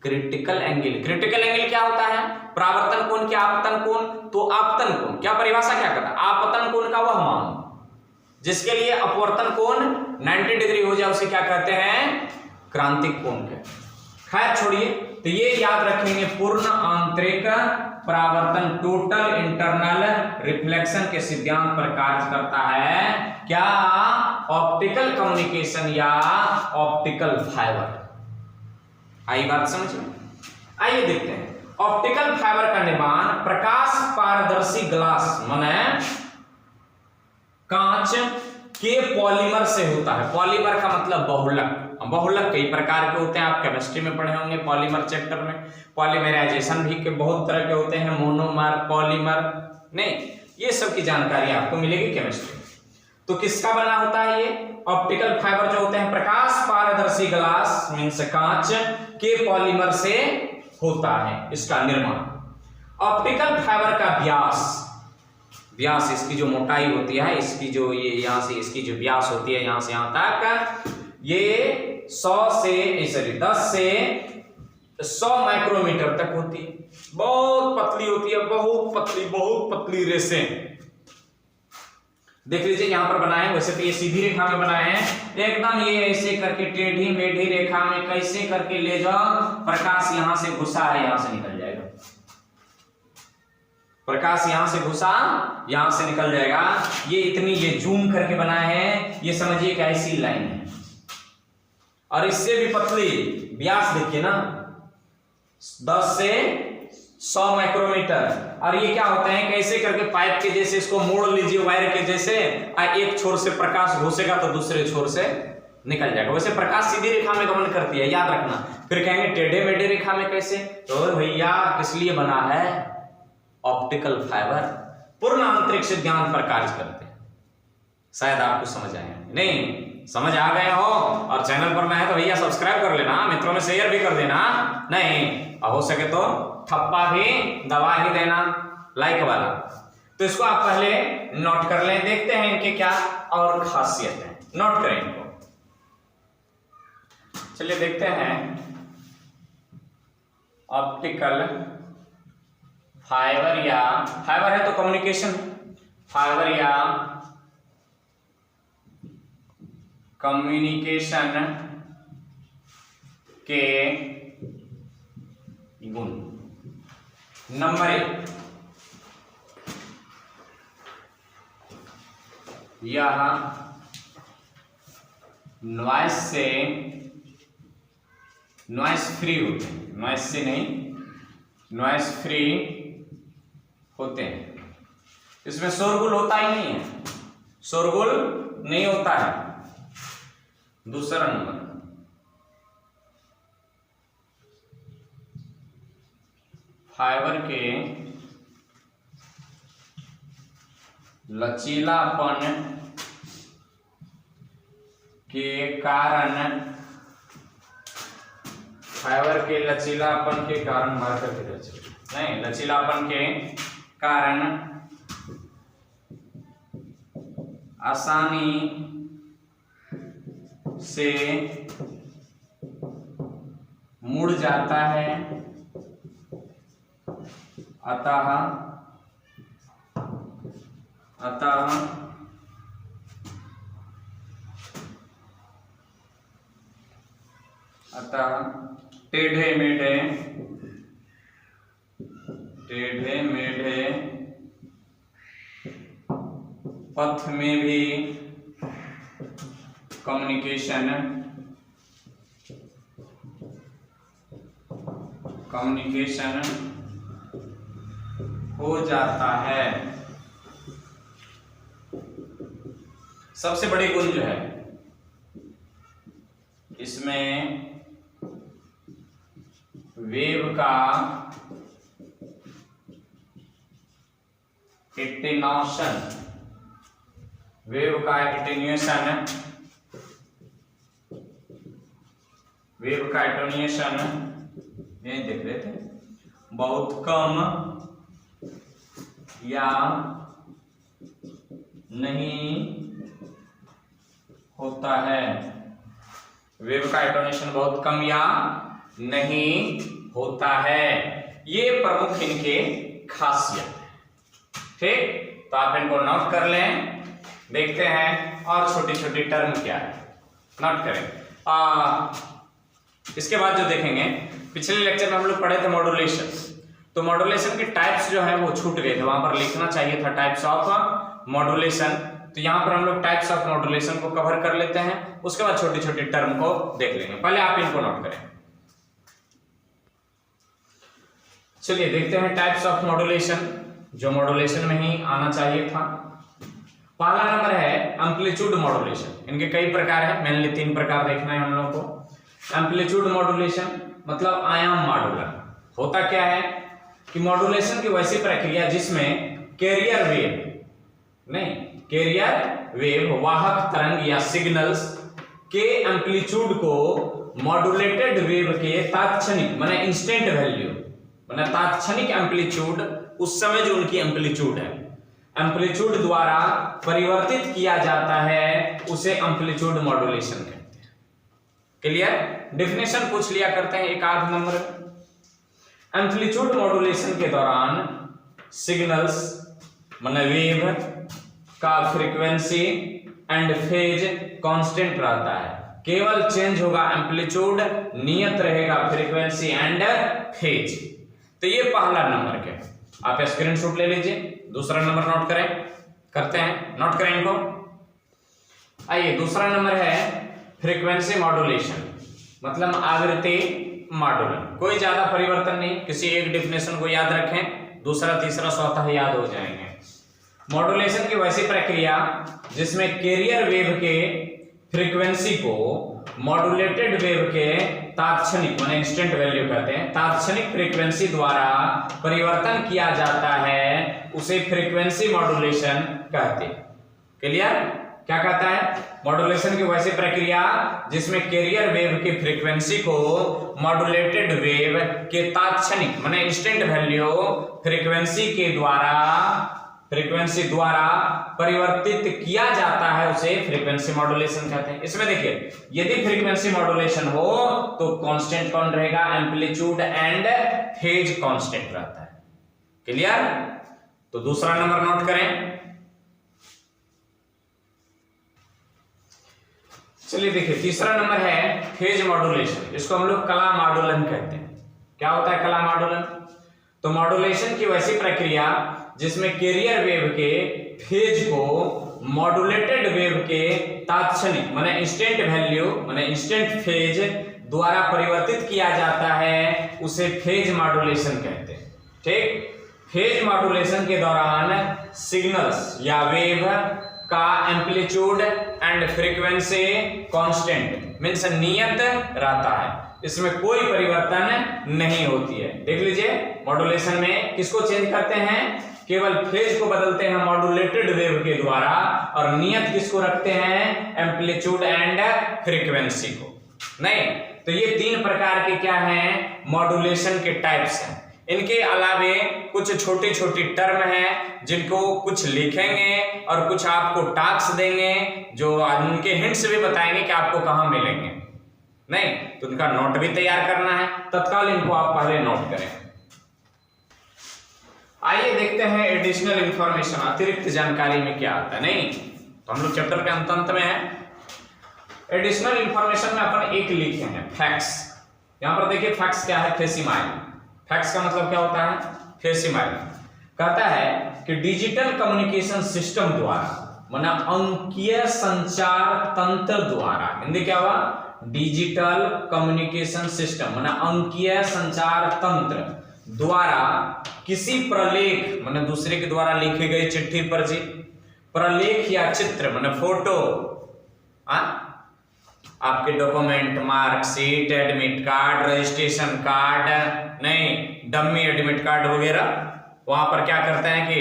क्रिटिकल एंगल। क्रिटिकल एंगल क्या होता है? परावर्तन कोण क्या आपतन कोण? तो आपतन कोण क्या परिभाषा क्या करता है? आपतन कोण का वह मान जिसके लिए अपवर्तन कोण 90 डिग्री हो जाए, उसे क्या कहते हैं? क्रांतिक कोण कहते हैं। खैर छोड़िए, तो ये याद रखेंगे पूर्ण आंतरिक परावर्तन टोटल इंटरनल रिफ्लेक्शन के सिद्धांत पर कार्य करता है। क्या? ऑप्टिकल कम्युनिकेशन या ऑप्टिकल फाइबर। आई बात समझ में? आइए देखते हैं। ऑप्टिकल फाइबर का निर्माण प्रकाश पारदर्शी ग्लास माने कांच के पॉलीमर से होता है। पॉलीमर का मतलब बहुलक। बहुलक कई प्रकार के होते हैं, आप केमिस्ट्री में पढ़े होंगे पॉलीमर चैप्टर में। पॉलीमराइजेशन भी के बहुत तरह के होते हैं, मोनोमर, पॉलीमर, नहीं, ये सब की जानकारी आपको मिलेगी केमिस्ट्री में। तो किसका बना होता है ये? ऑप्टिकल फाइबर जो होते हैं, प्रकाश पारदर्शी ग्लास मींस कांच के पॉलीमर से होता है इसका निर्माण। ऑप्टिकल फाइबर का व्यास इसकी जो मोटाई होती है, इसकी जो ये यहां से इसकी जो व्यास होती है यहां से यहां तक, ये 10 से 100 माइक्रोमीटर तक होती है। बहुत पतली होती है, बहुत पतली रेसें। देख लीजिए यहां पर बनाए हैं, वैसे तो ये सीधी रेखा में बनाए हैं, एकदम ये ऐसे करके टेढ़ी मेढ़ी रेखा में कैसे करके ले जाओ, प्रकाश यहां से घुसा है यहां से निकल जाएगा। प्रकाश यहां से घुसा यहां से निकल जाएगा। ये इतनी ये जूम करके बनाए हैं, ये समझिए कि ऐसी लाइन है। और इससे भी पतली व्यास देखिए ना, 10 से 100 माइक्रोमीटर। और ये क्या होते हैं, कैसे करके पाइप के जैसे इसको मोड़ लीजिए वायर के जैसे, एक छोर से प्रकाश घुसेगा तो दूसरे छोर से निकल जाएगा। वैसे प्रकाश सीधी रेखा में गमन करती है, याद रखना। फिर कहेंगे टेढ़े मेढ़े रेखा में कैसे, तो भैया किस लिए बना है? ऑप्टिकल फाइबर पूर्ण अंतरिक्ष ज्ञान पर कार्य करते हैं। शायद आपको समझ आए, नहीं समझ आ गए हो? और चैनल पर मैं है तो भैया सब्सक्राइब कर लेना, मित्रों में शेयर भी कर देना, नहीं हो सके तो थप्पा भी दबा ही देना, लाइक वाला। तो इसको आप पहले नोट कर लें, देखते हैं इनके क्या और खासियत है, नोट करें इनको। चलिए देखते हैं ऑप्टिकल फाइबर, या फाइबर है तो कम्युनिकेशन, फाइबर या कम्युनिकेशन के गुण। नंबर 1, यह नॉइस फ्री होते हैं, नॉइस से नहीं, नॉइस फ्री होते हैं। इसमें शोरगुल होता ही नहीं है, शोरगुल नहीं होता है। दूसरा नंबर, फाइबर के लचीलापन के कारण, फाइबर के लचीलापन के कारण, मार्कर के नहीं, लचीलापन के कारण आसानी से मुड़ जाता है, अतः टेढ़े मेढ़े पथ में भी कम्युनिकेशन हो जाता है। सबसे बड़ी गुण जो है इसमें वेव का एटेन्यूएशन, वेव का एटेन्यूएशन ये देख रहे थे, बहुत कम या नहीं होता है। वेव का एटेन्यूएशन बहुत कम या नहीं होता है, ये प्रमुख इनके खासियत है। ठीक, तो आप इनको नोट कर लें। देखते हैं और छोटी छोटी टर्म क्या है, नोट करें। इसके बाद जो देखेंगे, पिछले लेक्चर में हम लोग पढ़े थे मॉड्यूलेशन, तो मॉड्यूलेशन के टाइप्स जो है वो छूट गए थे, वहां पर लिखना चाहिए था टाइप्स ऑफ मॉड्यूलेशन। तो यहाँ पर हम लोग टाइप्स ऑफ मॉड्यूलेशन को कवर कर लेते हैं, उसके बाद छोटी छोटी टर्म को देख लेंगे। पहले आप इनको नोट करें। चलिए देखते हैं टाइप्स ऑफ मॉड्यूलेशन, जो मॉड्यूलेशन में ही आना चाहिए था। पहला नंबर है एम्पलीट्यूड मॉड्यूलेशन। इनके कई प्रकार हैं, मेनली 3 प्रकार देखना है हम लोगों को। एम्पलीट्यूड मॉड्यूलेशन मतलब आयाम मॉड्यूलन। होता क्या है कि मॉड्यूलेशन की वैसी प्रक्रिया जिसमें कैरियर वेव वाहक तरंग या सिग्नल्स के एम्पलीट्यूड को मॉड्यूलेटेड वेव के तात्क्षणिक माने इंस्टेंट वैल्यू माने तात्क्षणिक एम्पलीट्यूड, उस समय जो उनकी एम्पलीट्यूड है, एम्पलीट्यूड द्वारा परिवर्तित किया जाता है, उसे एम्पलीट्यूड मॉड्यूलेशन कहते हैं। क्लियर? डेफिनेशन पूछ लिया करते हैं एक आध नंबर। एम्पलीट्यूड मॉड्यूलेशन के दौरान सिग्नल्स माने वेव का फ्रीक्वेंसी एंड फेज कांस्टेंट रहता है, केवल चेंज होगा एम्पलीट्यूड, नियत रहेगा फ्रीक्वेंसी एंड फेज। तो ये पहला नंबर के आप स्क्रीनशॉट ले लीजिए। दूसरा नंबर नोट करें, करते हैं, नोट करें इनको। आइए दूसरा नंबर है फ्रीक्वेंसी मॉड्यूलेशन मतलब आवृत्ति मॉड्यूलन। कोई ज्यादा परिवर्तन नहीं, किसी एक डेफिनेशन को याद रखें, दूसरा तीसरा स्वतः याद हो जाएंगे। मॉड्यूलेशन की वैसी प्रक्रिया जिसमें कैरियर वेव के फ्रीक्वेंसी को मॉड्यूलेटेड वेव के तात्क्षणिक माने इंस्टेंट वैल्यू कहते हैं, तात्क्षणिक फ्रीक्वेंसी द्वारा परिवर्तन किया जाता है, उसे फ्रीक्वेंसी मॉड्यूलेशन कहते हैं। क्लियर? क्या कहता है? मॉड्यूलेशन की वैसी प्रक्रिया जिसमें कैरियर वेव की फ्रीक्वेंसी को मॉड्यूलेटेड वेव के तात्क्षणिक माने इंस्टेंट वैल्यू फ्रीक्वेंसी द्वारा परिवर्तित किया जाता है, उसे फ्रीक्वेंसी मॉड्यूलेशन कहते हैं। इसमें देखिए, यदि फ्रीक्वेंसी मॉड्यूलेशन हो तो कांस्टेंट कौन रहेगा? एम्पलीट्यूड एंड फेज कांस्टेंट रहता है। क्लियर? तो दूसरा नंबर नोट करें। चलिए देखिए, तीसरा नंबर है फेज मॉड्यूलेशन। इसको हम लोग कला मॉड्यूलन कहते हैं। क्या होता है कला मॉड्यूलन? तो मॉड्यूलेशन की वैसी प्रक्रिया जिसमें कैरियर वेव के फेज को मॉड्यूलेटेड वेव के तात्क्षणिक माने इंस्टेंट वैल्यू माने इंस्टेंट फेज द्वारा परिवर्तित किया जाता है, उसे फेज मॉड्यूलेशन कहते हैं। ठीक? फेज मॉड्यूलेशन के दौरान सिग्नल्स या वेव का amplitude and frequency constant means नियत रहता है, इसमें कोई परिवर्तन नहीं होती है। देख लीजिए, मॉड्यूलेशन में किसको चेंज करते हैं? केवल फेज को बदलते हैं मॉड्यूलेटेड वेव के द्वारा, और नियत किसको रखते हैं? एम्पलीट्यूड एंड फ्रीक्वेंसी को। नहीं, तो ये 3 प्रकार के क्या हैं? मॉड्यूलेशन के टाइप्स हैं। इनके अलावे कुछ छोटी छोटी टर्म हैं जिनको कुछ लिखेंगे और कुछ आपको टास्क देंगे, जो उनके हिंट्स भी बताएंगे कि आपको कहां मिलेंगे। नहीं तो उनका नोट भी तैयार करना है, तत्काल इनको आप पहले नोट करें। आइए देखते हैं एडिशनल इंफॉर्मेशन, अतिरिक्त जानकारी में क्या आता है। नहीं तो हम लोग चैप्टर के अंत में है। एडिशनल इंफॉर्मेशन में अपन एक लिखे हैं फैक्ट्स। यहां पर देखिए फैक्ट्स क्या है? फेसिमाइल। फैक्ट्स का मतलब क्या होता है? फेसिमाइल कहता है कि डिजिटल कम्युनिकेशन सिस्टम द्वारा माना अंकीय संचार तंत्र द्वारा, हिंदी क्या हुआ? डिजिटल कम्युनिकेशन सिस्टम माना अंकीय संचार तंत्र द्वारा किसी प्रलेख माने दूसरे के द्वारा लिखे गए चिट्ठी पर जी प्रलेख या चित्र माने फोटो, आपके document, marksheet, admit card, registration card, नहीं डमी एडमिट कार्ड वगैरह, वहां पर क्या करते हैं कि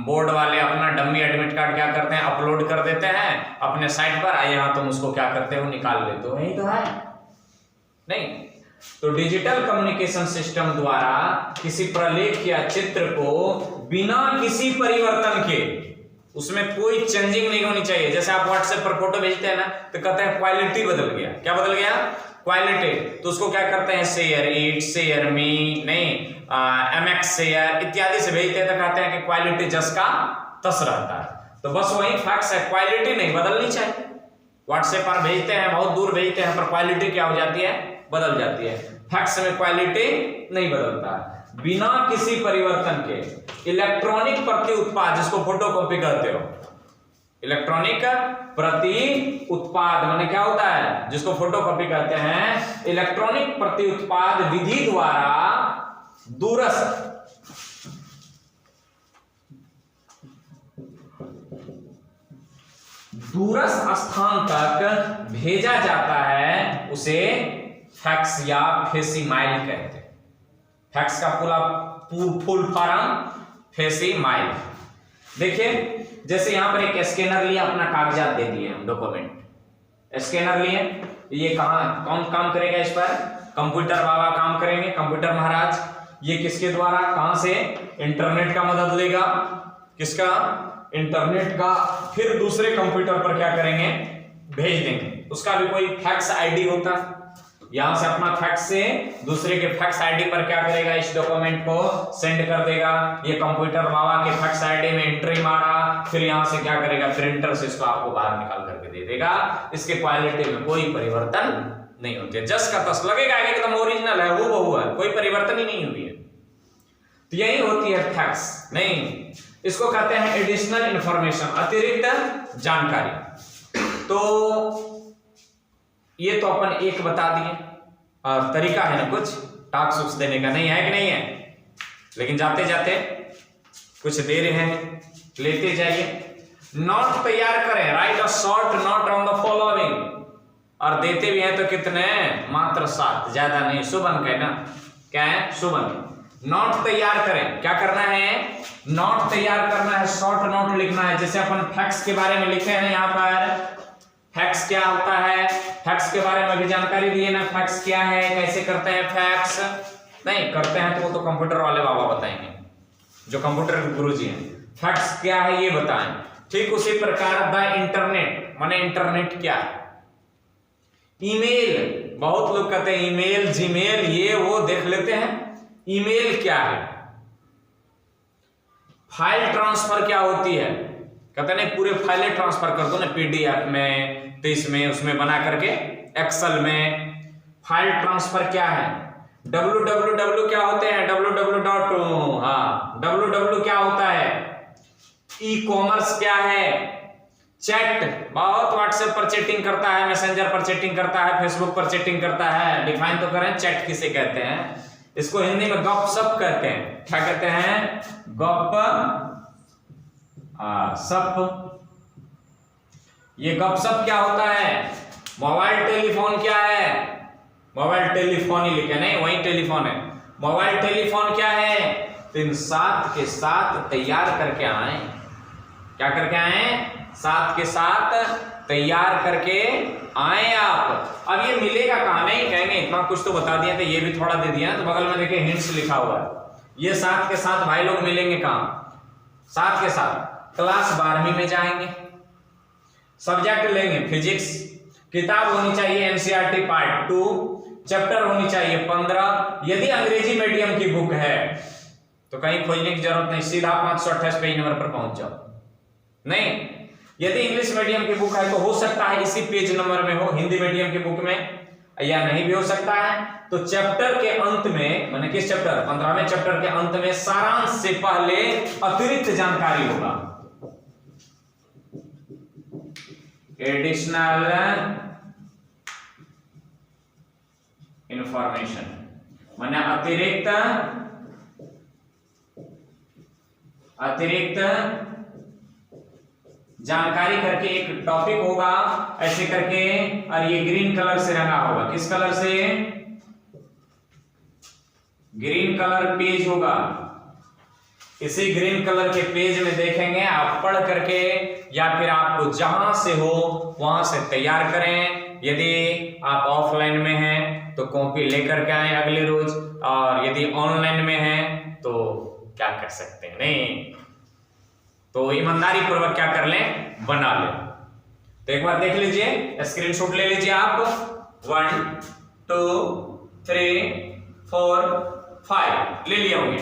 बोर्ड वाले अपना डमी एडमिट कार्ड क्या करते हैं? अपलोड कर देते हैं अपने साइट पर। यहाँ तुम उसको क्या करते हो? निकाल लेते हो। यही तो है। नहीं तो डिजिटल कम्युनिकेशन सिस्टम द्वारा किसी प्रलेख या चित्र को बिना किसी परिवर्तन के, उसमें कोई चेंजिंग नहीं होनी चाहिए। जैसे आप व्हाट्सएप पर फोटो भेजते हैं ना, तो कहते हैं क्वालिटी बदल गया। क्या बदल गया? क्वालिटी। तो उसको क्या करते हैं? शेयर इट, शेयर मी, नहीं MX शेयर इत्यादि से भेजते हैं, तो कहते हैं कि क्वालिटी जस का तस रहता है। तो बस वही फैक्ट्स है, क्वालिटी नहीं बदलनी चाहिए। व्हाट्सएप पर भेजते हैं, बहुत दूर भेजते हैं, पर क्वालिटी क्या हो जाती है? बदल जाती है। फैक्ट्स में क्वालिटी नहीं बदलता है। बिना किसी परिवर्तन के इलेक्ट्रॉनिक प्रति उत्पाद, जिसको फोटोकॉपी कहते हो, इलेक्ट्रॉनिक प्रति उत्पाद माने क्या होता है? जिसको फोटोकॉपी कहते हैं। इलेक्ट्रॉनिक प्रति उत्पाद विधि द्वारा दूरस्थ दूरस्थ स्थान तक भेजा जाता है उसे फैक्स या फेसिमाइल कहते हैं। फैक्स का पूरा फुल फॉर्म फेसिमाइल। देखिए जैसे यहां पर एक स्कैनर लिया, अपना कागजात दे दिए हम, डॉक्यूमेंट स्कैनर लिए, ये कौन काम करेगा इस पर? कंप्यूटर बाबा काम करेंगे, कंप्यूटर महाराज। ये किसके द्वारा, कहां से? इंटरनेट का मदद लेगा, किसका? इंटरनेट का। फिर दूसरे कंप्यूटर पर क्या करेंगे? भेज देंगे। उसका भी कोई फैक्स आईडी होता है, यहां से अपना फैक्स से दूसरे के फैक्स आईडी पर क्या करेगा? इस डॉक्यूमेंट को सेंड कर देगा। ये कंप्यूटर बाबा के फैक्स आईडी में एंट्री मारा, फिर यहां से क्या करेगा? प्रिंटर से इसको आपको बाहर निकाल करके दे देगा। इसके क्वालिटी में कोई परिवर्तन नहीं होती है, जस का तस लगेगा, एकदम ओरिजिनल है, वो बहु है, कोई परिवर्तन ही नहीं हुई है। तो यही होती है फैक्स। नहीं, इसको कहते हैं एडिशनल इंफॉर्मेशन, अतिरिक्त जानकारी। तो ये तो अपन एक बता दिए, और तरीका है ना कुछ टास्क देने का, नहीं है कि नहीं है? लेकिन जाते जाते कुछ दे रहे हैं, लेते जाइए। नोट तैयार करें, right a short note on the following. और देते भी हैं तो कितने? मात्र 7, ज्यादा नहीं। शुभ अंक है ना, क्या है? शुभ अंक। नोट तैयार करें, क्या करना है? नोट तैयार करना है, शॉर्ट नोट लिखना है। जैसे अपन फैक्स के बारे में लिखे हैं यहाँ पर, फैक्स क्या होता है, फैक्स के बारे में भी जानकारी दी है ना, फैक्स क्या है, कैसे करते हैं फैक्स। नहीं करते हैं तो वो तो कंप्यूटर वाले बाबा बताएंगे, जो कंप्यूटर के गुरुजी हैं। फैक्स क्या है ये बताएं। ठीक उसी प्रकार द इंटरनेट, माने इंटरनेट क्या है? ईमेल, बहुत लोग कहते हैं ईमेल, जीमेल, ये वो देख लेते हैं। ईमेल क्या है? फाइल ट्रांसफर क्या होती है? कहते नहीं पूरे फाइलें ट्रांसफर कर दो ना, पीडीएफ में, तो इसमें उसमें बना करके, एक्सेल में। फाइल ट्रांसफर क्या है? www क्या होते हैं? www. हाँ, www क्या होता है? ई कॉमर्स क्या है? चैट, बहुत व्हाट्सएप पर चैटिंग करता है, मैसेंजर पर चैटिंग करता है, फेसबुक पर चैटिंग करता है। डिफाइन तो करें चैट किसे कहते हैं? इसको हिंदी में गपशप कहते हैं। क्या कहते हैं? गप सप। ये गपशप क्या होता है? मोबाइल टेलीफोन क्या है? मोबाइल टेलीफोन ही लिखे, नहीं वही टेलीफोन है। मोबाइल टेलीफोन क्या है? तो इन 7 के 7 तैयार करके आए। क्या करके आए? 7 के 7 तैयार करके आए आप। अब ये मिलेगा कहां? नहीं कहेंगे इतना कुछ तो बता दिया, तो ये भी थोड़ा दे दिया। तो बगल में देखिए हिंट्स लिखा हुआ है। ये 7 के 7 भाई लोग मिलेंगे कहां? 7 के 7 क्लास 12वीं में जाएंगे, सब्जेक्ट लेंगे फिजिक्स, किताब होनी चाहिए एनसीईआरटी पार्ट 2, चैप्टर होनी चाहिए 15। यदि अंग्रेजी मीडियम की बुक है तो कहीं खोजने की जरूरत नहीं, सीधा 528 पेज नंबर पर पहुंच जाओ। नहीं, यदि इंग्लिश मीडियम की बुक है तो हो सकता है इसी पेज नंबर में हो, हिंदी मीडियम की बुक में या नहीं भी हो सकता है। तो चैप्टर के अंत में, माने किस चैप्टर? 15वें चैप्टर के अंत में सारांश से पहले अतिरिक्त जानकारी होगा, एडिशनल इंफॉर्मेशन, माने अतिरिक्त जानकारी करके एक टॉपिक होगा ऐसे करके, और ये ग्रीन कलर से रंगा होगा। किस कलर से? ग्रीन कलर पेज होगा। इसी ग्रीन कलर के पेज में देखेंगे आप, पढ़ करके या फिर आपको जहां से हो वहां से तैयार करें। यदि आप ऑफलाइन में हैं तो कॉपी लेकर के आए अगले रोज, और यदि ऑनलाइन में हैं तो क्या कर सकते हैं? नहीं तो ईमानदारी पूर्वक क्या कर लें? बना लें। तो एक बार देख लीजिए, स्क्रीनशॉट ले लीजिए आप। 1 2 3 4 5 ले लिया होंगे।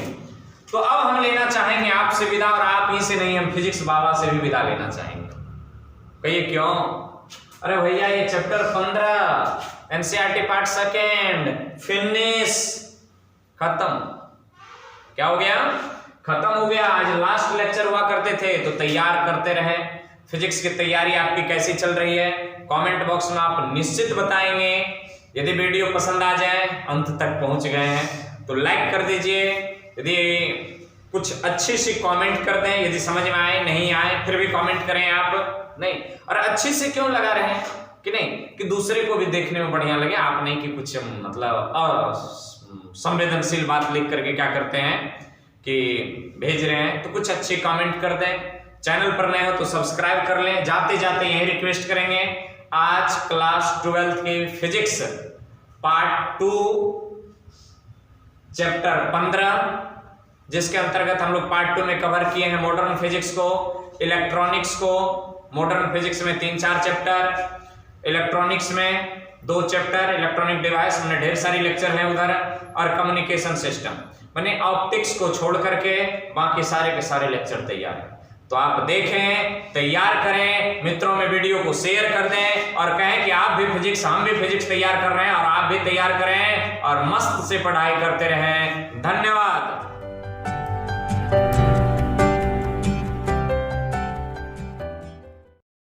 तो अब हम लेना चाहेंगे आपसे विदा, और आप ही से नहीं, हम फिजिक्स बाबा से भी विदा लेना चाहेंगे। कहिए क्यों? अरे भैया ये चैप्टर 15 एनसीईआरटी पार्ट 2 फिनिश, खत्म। क्या हो गया? खत्म हो गया। आज लास्ट लेक्चर हुआ करते थे तो तैयार करते रहे। फिजिक्स की तैयारी आपकी कैसी चल रही है? कमेंट बॉक्स में आप निश्चित बताएंगे। यदि वीडियो पसंद आ जाए, अंत तक पहुंच गए हैं तो लाइक कर दीजिए। यदि कुछ अच्छी सी कमेंट कर दें, यदि समझ में आए नहीं आए फिर भी कमेंट करें आप, नहीं और अच्छे से क्यों लगा रहे हैं कि नहीं कि दूसरे को भी देखने में बढ़िया लगे, आप नहीं कि कुछ मतलब संवेदनशील बात लिख करके क्या करते हैं कि भेज रहे हैं। तो कुछ अच्छी कमेंट कर दें, चैनल पर नए हो तो सब्सक्राइब कर लें। जाते जाते यही रिक्वेस्ट करेंगे, आज क्लास 12 की फिजिक्स पार्ट 2 चैप्टर 15 जिसके अंतर्गत हम लोग पार्ट 2 में कवर किए हैं मॉडर्न फिजिक्स को, इलेक्ट्रॉनिक्स को। मॉडर्न फिजिक्स में 3-4 चैप्टर, इलेक्ट्रॉनिक्स में 2 चैप्टर, इलेक्ट्रॉनिक डिवाइस में ढेर सारी लेक्चर हैं उधर, और कम्युनिकेशन सिस्टम माने ऑप्टिक्स को छोड़ करके बाकी सारे के सारे लेक्चर तैयार हैं। तो आप देखें, तैयार करें, मित्रों में वीडियो को शेयर कर दें और कहें कि आप भी फिजिक्स, हम भी फिजिक्स तैयार कर रहे हैं और आप भी तैयार करें और मस्त से पढ़ाई करते रहें। धन्यवाद।